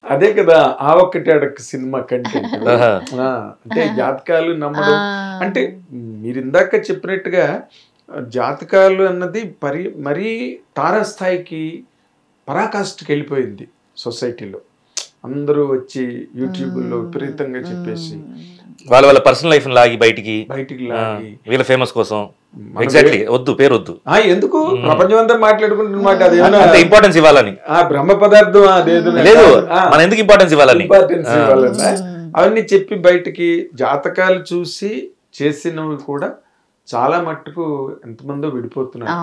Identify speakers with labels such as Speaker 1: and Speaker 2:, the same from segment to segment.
Speaker 1: అదే కదా ఆ ఒక్కటి అడక్క సినిమా కంటెంట్. అంటే జాతకాలు నమ్మడం అంటే మీరు ఇందాక చెప్పినట్టుగా జాతకాలు అన్నది మరీ తారాస్థాయికి పరాకాష్ఠకి వెళ్ళిపోయింది సొసైటీలో. అందరూ వచ్చి యూట్యూబ్లో విపరీతంగా చెప్పేసి
Speaker 2: వాళ్ళ పర్సనల్ లైఫ్ లాగి బయటికి
Speaker 1: లాగి
Speaker 2: వీళ్ళ ఫేమస్ కోసం. ఎగ్జాక్ట్లీ, వద్దు పేరు వద్దు,
Speaker 1: ఎందుకు ప్రపంచం అంతా మాట్లాడుకుంటున్నమాట.
Speaker 2: అదే ఇంపార్టెన్స్ ఇవ్వాలని,
Speaker 1: బ్రహ్మ పదార్థం అదేదో
Speaker 2: లేదు మనం ఎందుకు ఇంపార్టెన్స్ ఇవ్వాలని
Speaker 1: అవన్నీ చెప్పి బయటికి జాతకాలు చూసి చేసినవి కూడా చాలా మట్టుకు ఎంతమందో విడిపోతున్నారు.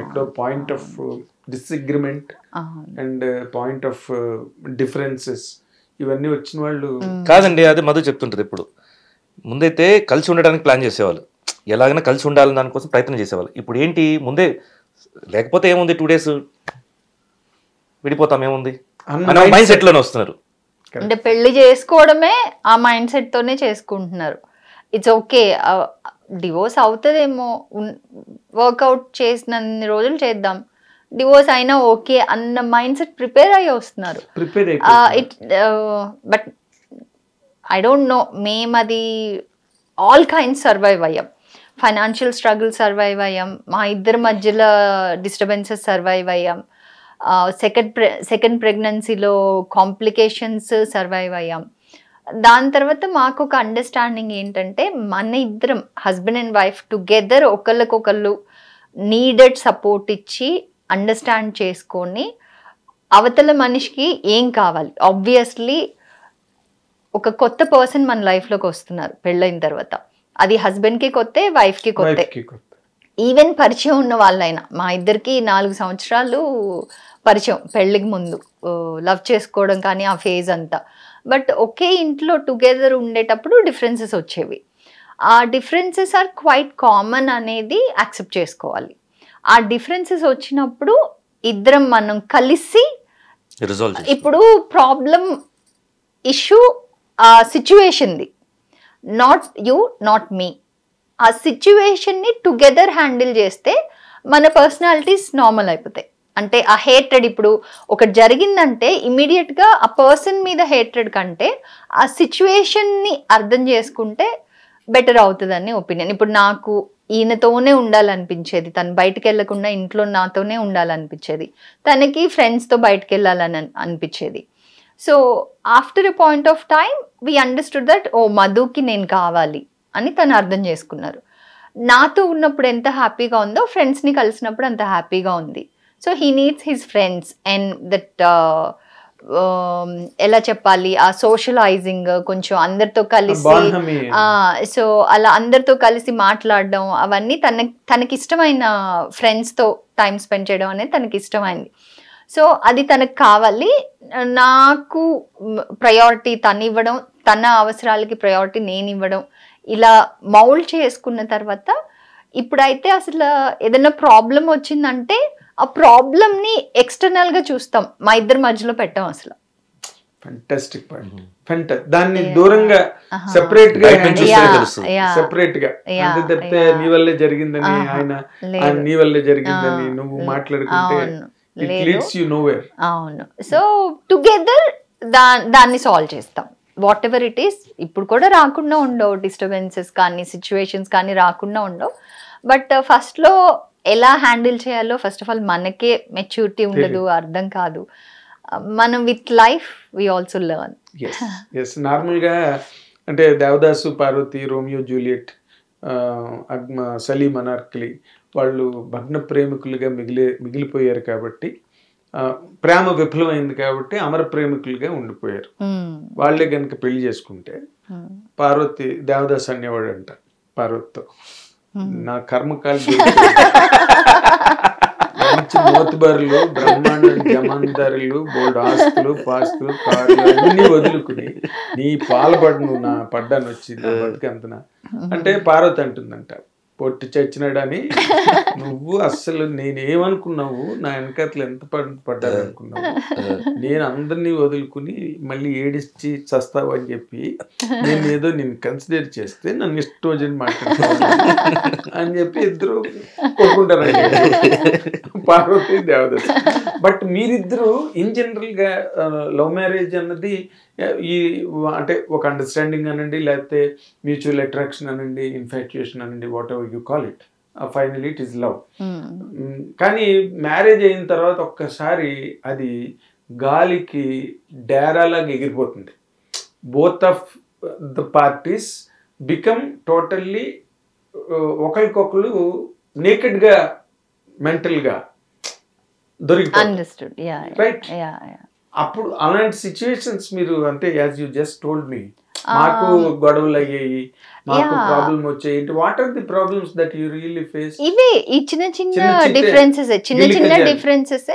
Speaker 1: ఎక్కడో point of డిస్అగ్రిమెంట్ and point of differences ఇవన్నీ వచ్చిన వాళ్ళు
Speaker 2: కాదండి. అదే మధు చెప్తుంటది, ఇప్పుడు ముందైతే కలిసి ఉండడానికి ప్లాన్ చేసేవాళ్ళు, ఎలాగైనా కలిసి ఉండాలని దానికోసం ప్రయత్నం చేసేవాళ్ళు. ఇప్పుడు ఏంటి, ముందే లేకపోతే ఏముంది 2 days విడిపోతాం ఏముంది అన్న మైండ్ సెట్ లోనే వస్తున్నారు.
Speaker 3: అంటే పెళ్లి చేసుకోవడమే ఆ మైండ్ సెట్ తోనే చేసుకుంటున్నారు. ఇట్స్ ఓకే, డివోర్స్ అవుతుందేమో, వర్కౌట్ చేసినన్ని రోజులు చేద్దాం, డివోర్స్ అయినా ఓకే అన్న మైండ్ సెట్ ప్రిపేర్ అయ్యి వస్తున్నారు. బట్ ఐ డోంట్ నో, మేము అది ఆల్ కైండ్స్ సర్వైవ్ అయ్యాం. ఫైనాన్షియల్ స్ట్రగుల్ సర్వైవ్ అయ్యాం, మా ఇద్దరి మధ్యలో డిస్టర్బెన్సెస్ సర్వైవ్ అయ్యాం, సెకండ్ ప్రెగ్నెన్సీలో కాంప్లికేషన్స్ సర్వైవ్ అయ్యాం. దాని తర్వాత మాకు ఒక అండర్స్టాండింగ్ ఏంటంటే, మన ఇద్దరం హస్బెండ్ అండ్ వైఫ్ టుగెదర్ ఒకళ్ళకొకళ్ళు నీడెడ్ సపోర్ట్ ఇచ్చి అండర్స్టాండ్ చేసుకొని అవతల మనిషికి ఏం కావాలి. ఆబ్వియస్లీ ఒక కొత్త పర్సన్ మన లైఫ్లోకి వస్తున్నారు పెళ్ళైన తర్వాత, అది హస్బెండ్కి కొత్తే, వైఫ్కి కొత్తే. ఈవెన్ పరిచయం ఉన్న వాళ్ళైనా, మా ఇద్దరికి 4 సంవత్సరాలు పరిచయం పెళ్ళికి ముందు, లవ్ చేసుకోవడం కానీ ఆ ఫేజ్ అంతా. బట్ ఒకే ఇంట్లో టుగెదర్ ఉండేటప్పుడు డిఫరెన్సెస్ వచ్చేవి. ఆ డిఫరెన్సెస్ ఆర్ క్వైట్ కామన్ అనేది యాక్సెప్ట్ చేసుకోవాలి. ఆ డిఫరెన్సెస్ వచ్చినప్పుడు ఇద్దరం మనం కలిసి, ఇప్పుడు ప్రాబ్లం ఇష్యూ ఆ సిచ్యువేషన్ది, నాట్ యూ నాట్ మీ, ఆ సిచ్యువేషన్ని టుగెదర్ హ్యాండిల్ చేస్తే మన పర్సనాలిటీస్ నార్మల్ అయిపోతాయి. అంటే ఆ హేట్రెడ్, ఇప్పుడు ఒకటి జరిగిందంటే ఇమీడియట్గా ఆ పర్సన్ మీద హేట్రెడ్ కంటే ఆ సిచ్యువేషన్ని అర్థం చేసుకుంటే బెటర్ అవుతుందని ఒపీనియన్. ఇప్పుడు నాకు ఈయనతోనే ఉండాలనిపించేది, తను బయటకు వెళ్ళకుండా ఇంట్లో నాతోనే ఉండాలనిపించేది, తనకి ఫ్రెండ్స్తో బయటకు వెళ్ళాలని అనిపించేది. So after a point of time we understood that ఓ మధుకి నేను కావాలి అని తను అర్థం చేసుకున్నారు. నాతో ఉన్నప్పుడు ఎంత హ్యాపీగా ఉందో ఫ్రెండ్స్ని కలిసినప్పుడు అంత హ్యాపీగా ఉంది. So he needs his friends and that ఎలా చెప్పాలి, ఆ సోషలైజింగ్, కొంచెం అందరితో కలిసి, సో అలా అందరితో కలిసి మాట్లాడడం, అవన్నీ తనకి ఇష్టమైన ఫ్రెండ్స్తో టైం స్పెండ్ చేయడం అనేది తనకి ఇష్టమైంది. సో అది తనకు కావాలి. నాకు ప్రయారిటీ తను ఇవ్వడం, తన అవసరాలకి ప్రయారిటీ నేను ఇవ్వడం, ఇలా మౌల్డ్ చేసుకున్న తర్వాత ఇప్పుడైతే అసలు ఏదైనా ప్రాబ్లం వచ్చిందంటే ఆ ప్రాబ్లమ్ని ఎక్స్టర్నల్గా చూస్తాం, మా ఇద్దరి మధ్యలో పెట్టాం అసలు.
Speaker 1: Fantastic point. దాన్ని దూరంగా సెపరేట్ గా అంటే తప్పితే నీ వల్లే జరిగిందని, ఆయన నీ వల్లే జరిగిందని నువ్వు మాట్లాడుకుంటే it leads you nowhere.
Speaker 3: అవును. సో టుగెదర్ దాన్ని సాల్వ్ చేస్తాం, వాట్ ఎవర్ ఇట్ ఈస్. ఇప్పుడు కూడా రాకుండా ఉండవు డిస్టర్బెన్సెస్ కానీ సిచ్యువేషన్స్ కానీ రాకుండా ఉండవు. బట్ ఫస్ట్లో ఎలా హ్యాండిల్ చేయాలో ఫస్ట్ ఆఫ్ ఆల్ మనకే మెచ్యూరిటీ ఉండదు, అర్థం కాదు. మనం with life we also learn.
Speaker 1: నార్మల్గా అంటే దేవదాసు పార్వతి, రోమియో జూలియట్, సలీం అనార్కలి వాళ్ళు భగ్న ప్రేమికులుగా మిగిలిపోయారు కాబట్టి, ప్రేమ విఫలమైంది కాబట్టి అమర ప్రేమికులుగా ఉండిపోయారు. వాళ్ళే కనుక పెళ్లి చేసుకుంటే పార్వతి, దేవదాస్ అనేవాడు అంట పార్వతితో, నా కర్మకాలి మంచి మోతుబరులు, బ్రహ్మాండ జమాందారులు, బోల్డ్ ఆస్తులు పాస్తులు కార్లు అన్ని వదులుకుని నీ పాల్పడను నా పడ్డాను వచ్చి నా బతికంతనా అంటే పార్వతి అంటుందంట, పొట్టి చచ్చినాడని నువ్వు అస్సలు నేనేమనుకున్నావు, నా వెనకట్లు ఎంత పడ్డారనుకున్నావు, నేను అందరినీ వదులుకుని మళ్ళీ ఏడిచ్చి చస్తావు అని చెప్పి నేను ఏదో నేను కన్సిడర్ చేస్తే నన్ను ఇష్టం మాట్లాడుతున్నాను అని చెప్పి ఇద్దరు కొట్టుకుంటారండి, పార్వతి దేవదత్త. బట్ మీరిద్దరు ఇన్ జనరల్ గా లవ్ మ్యారేజ్ అన్నది ఈ అంటే ఒక అండర్స్టాండింగ్ అనండి, లేకపోతే మ్యూచువల్ అట్రాక్షన్ అనండి, ఇన్ఫాక్చుయేషన్ అనండి, whatever you call it, finally it is love. కానీ మ్యారేజ్ అయిన తర్వాత ఒక్కసారి అది గాలికి డేరాలాగా ఎగిరిపోతుంది. Both of the parties become totally ఒకరికొకరు నేకెడ్గా మెంటల్గా దొరికిపోతుంది. రైట్? అప్పుడు అలాంటి సిచ్యువేషన్స్ మీరు అంటే as you just told me, మాకు గొడవలు అయ్యాయి, మాకు ప్రాబ్లమ్ వచ్చాయి. What are the problems that you really face?
Speaker 3: ఇవే ఈ చిన్న చిన్న డిఫరెన్సెస్, చిన్న డిఫరెన్సెస్.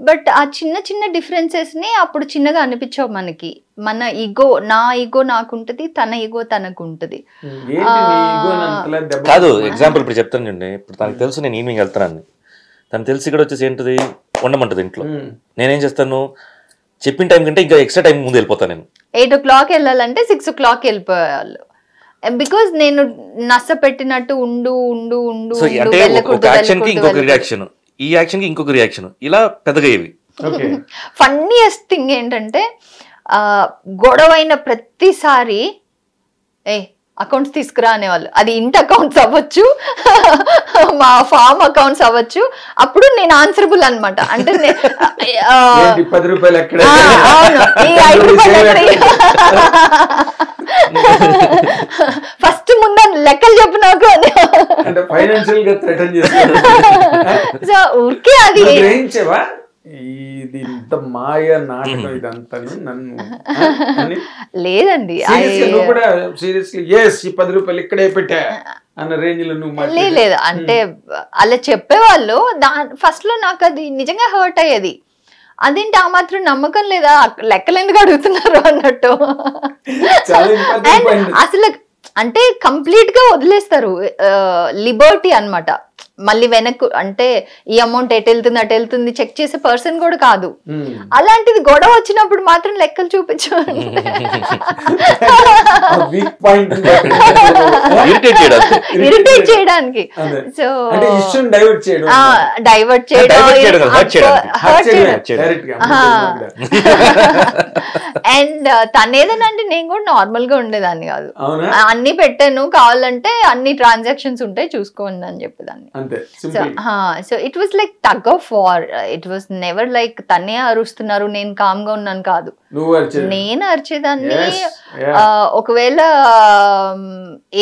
Speaker 3: బట్ ఆ చిన్న డిఫరెన్సెస్ ని అప్పుడు చిన్నగా అనిపించవు మనకి. మన ఈగో, నా ఈగో నాకుంటది, తన ఈగో తనకు ఉంటది.
Speaker 2: కాదు, ఎగ్జాంపుల్ ఇప్పుడు చెప్తాను చూడండి. ఇప్పుడు తనకు తెలుసు నేను ఈవినింగ్ వెళ్తానని, తనకు తెలిసి ఇక్కడ వచ్చేసి ఏంటిది ఉండమంటది ఇంట్లో. నేనేం చేస్తాను, చెప్పిన టైం కంటే ఇంకా ఎక్స్ట్రా టైం ముందు వెళ్ళిపోతాను. నేను
Speaker 3: 8 o'clock వెళ్ళాలంటే 6 o'clock వెళ్ళిపోయేవాళ్ళు. బికాస్ నేను నస పెట్టినట్టు ఉండు ఉండు ఉండు
Speaker 2: అంటే ఒక యాక్షన్ కి ఇంకొక రియాక్షన్, ఈ యాక్షన్ కి ఇంకొక రియాక్షన్, ఇలా పెద్దగా ఇవి.
Speaker 3: ఫన్నీయెస్ట్ థింగ్ ఏంటంటే గొడవైన ప్రతిసారి అకౌంట్స్ తీసుకురా అనేవాళ్ళు. అది ఇంటి అకౌంట్స్ అవ్వచ్చు, మా ఫార్మ్ అకౌంట్స్ అవ్వచ్చు. అప్పుడు నేను ఆన్సరబుల్ అనమాట. అంటే ఫస్ట్ ముందు లెక్కలు చెప్పు నాకు అని. సో ఊరికే అది
Speaker 1: ఇది ఇంత మాయ నాటకం ఇదంతాను నన్ను
Speaker 3: లేదండి.
Speaker 1: నువ్వు కూడా సీరియస్లీ ఈ 10 రూపాయలు ఇక్కడే పెట్టా అన్న రేంజ్ లో నువ్వు
Speaker 3: లేదు. అంటే అలా చెప్పేవాళ్ళు. ఫస్ట్ లో నాకు అది నిజంగా హర్ట్ అయ్యేది. అదేంటి ఆ మాత్రం నమ్మకం లేదా, లెక్కలు ఎందుకు అడుగుతున్నారు అన్నట్టు. అసలు అంటే కంప్లీట్ గా వదిలేస్తారు, లిబర్టీ అన్నమాట. మళ్ళీ వెనక్కు అంటే ఈ అమౌంట్ ఎటు వెళ్తుంది అటు వెళ్తుంది చెక్ చేసే పర్సన్ కూడా కాదు. అలాంటిది గొడవ వచ్చినప్పుడు మాత్రం లెక్కలు చూపించు, ఇరిటేట్ చేయడానికి. సో డైవర్ట్ చేయడం. అండ్ తనేదనంటే నేను కూడా నార్మల్ గా ఉండేదాన్ని కాదు. అన్ని పెట్టాను, కావాలంటే అన్ని ట్రాన్సాక్షన్స్ ఉంటాయి చూసుకోండి అని చెప్పేదాన్ని. So it was like tug of war. It was never like తనే అరుస్తున్నారు నేను కామ్ గా ఉన్నాను కాదు, నేను అరిచేదాన్ని. ఒకవేళ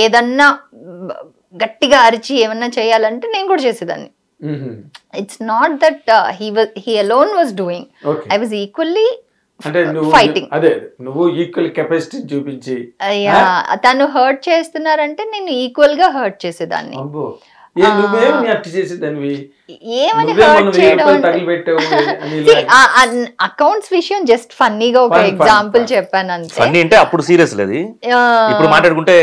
Speaker 3: ఏదన్నా గట్టిగా అరిచి ఏమన్నా చేయాలంటే నేను కూడా చేసేదాన్ని. It's not that he alone was doing, I was equally fighting.
Speaker 1: నువ్వు ఈక్వల్ కెపాసిటీ చూపించి
Speaker 3: తను హర్ట్ చేస్తున్నారంటే నేను ఈక్వల్ గా హర్ట్ చేసేదాన్ని. ఏమని హర్ట్ చేయడం, అకౌంట్స్ విషయం జస్ట్ ఫన్నీగా ఒక ఎగ్జాంపుల్ చెప్పాను అంతే.
Speaker 2: ఫన్నీ అంటే అప్పుడు సీరియస్ లేదు, ఇప్పుడు మాట్లాడుకుంటే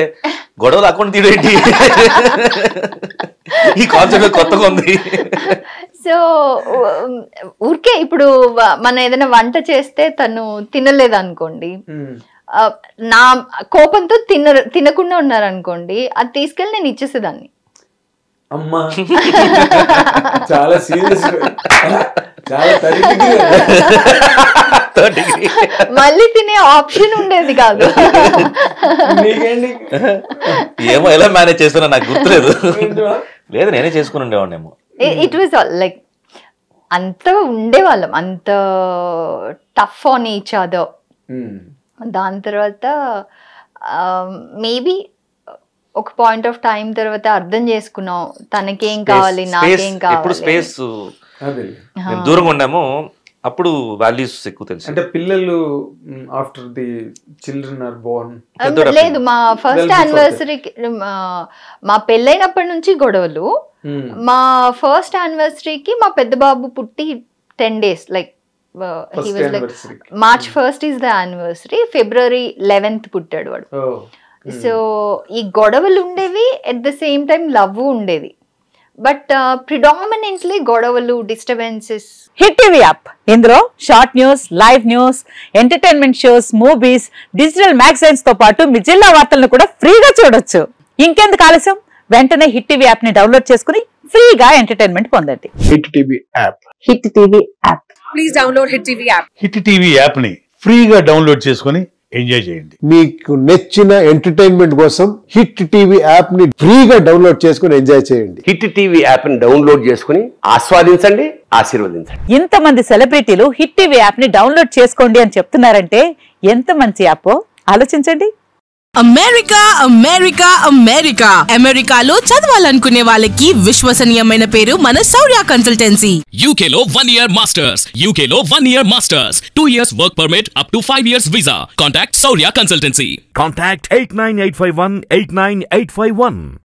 Speaker 2: గొడవలు అకౌంట్ తీరేంటి, ఈ కాన్సెప్ట్ కొత్తగా ఉంది.
Speaker 3: సో ఊరికే ఇప్పుడు మనం ఏదైనా వంట చేస్తే తను తినలేదు అనుకోండి, నా కోపంతో తినకుండా ఉన్నారనుకోండి, అది తీసుకెళ్ళి నేను ఇచ్చేసేదాన్ని.
Speaker 1: అమ్మా చాలా సీరియస్,
Speaker 3: మళ్ళీ తినే ఆప్షన్ ఉండేది కాదు.
Speaker 2: ఏమో ఎలా మేనేజ్ చేస్తున్నా నాకు గుర్తులేదు. లేదు నేనే చేసుకుని ఉండేవాడినేమో.
Speaker 3: ఇట్ వాజ్ లైక్ అంత ఉండేవాళ్ళం, అంత టఫ్ ఆన్ ఈచ్ అదర్. దాని తర్వాత మేబీ ఒక పాయింట్ ఆఫ్ టైం తర్వాత అర్థం చేసుకున్నాం తనకేం కావాలి నాకేం కావాలి.
Speaker 2: స్పేస్ దూరంగా ఉన్నాము అప్పుడు వాల్యూస్ ఎక్కువ తెలుసు.
Speaker 1: అంటే పిల్లలు after the children are born
Speaker 3: లేదు, మా ఫస్ట్ యానివర్సరీకి మా పెళ్ళైనప్పటి నుంచి గొడవలు. మా ఫస్ట్ యానివర్సరీకి మా పెద్ద బాబు పుట్టి 10 days, like he was like March 1st is the anniversary, February 11th పుట్టాడు వాడు. సో ఈ గొడవలు ఉండేవి, at the same time love ఉండేది. బట్ ప్రిడామినెంట్లీ గొడవలు, డిస్టర్బెన్సెస్.
Speaker 4: హిట్ టీవీ యాప్, ఇందులో short news, live news, entertainment shows, movies, digital magazines తో పాటు మీ జిల్లా వార్తలను కూడా ఫ్రీగా చూడొచ్చు. ఇంకెందుకు ఆలస్యం, వెంటనే హిట్ టీవీ యాప్ ని డౌన్లోడ్ చేసుకుని ఫ్రీగా ఎంటర్టైన్మెంట్ పొందండి.
Speaker 5: Hit TV app.
Speaker 4: Hit TV app.
Speaker 6: Please download hit TV app.
Speaker 5: Hit TV app ని ఫ్రీగా డౌన్లోడ్ చేసుకుని ఎంజాయ్ చేయండి. మీకు నచ్చిన ఎంటర్టైన్మెంట్ కోసం హిట్ టీవీ యాప్ ని ఫ్రీగా డౌన్లోడ్ చేసుకుని ఎంజాయ్ చేయండి.
Speaker 7: హిట్ టీవీ యాప్ ని డౌన్లోడ్ చేసుకుని ఆస్వాదించండి, ఆశీర్వదించండి.
Speaker 4: ఇంతమంది సెలబ్రిటీలు హిట్ టీవీ యాప్ ని డౌన్లోడ్ చేసుకోండి అని చెప్తున్నారంటే ఎంత మంచి యాప్ ఆలోచించండి.
Speaker 6: అమెరికా అమెరికా అమెరికా అమెరికాలో చదవాలనుకునే వాళ్ళకి విశ్వసనీయమైన పేరు మన శౌర్య కన్సల్టెన్సీ.
Speaker 8: UK లో 1 year masters, UK లో 1 year masters, 2 years work permit up to 5 years visa. Contact Saurya Consultancy.
Speaker 9: Contact 89851 89851.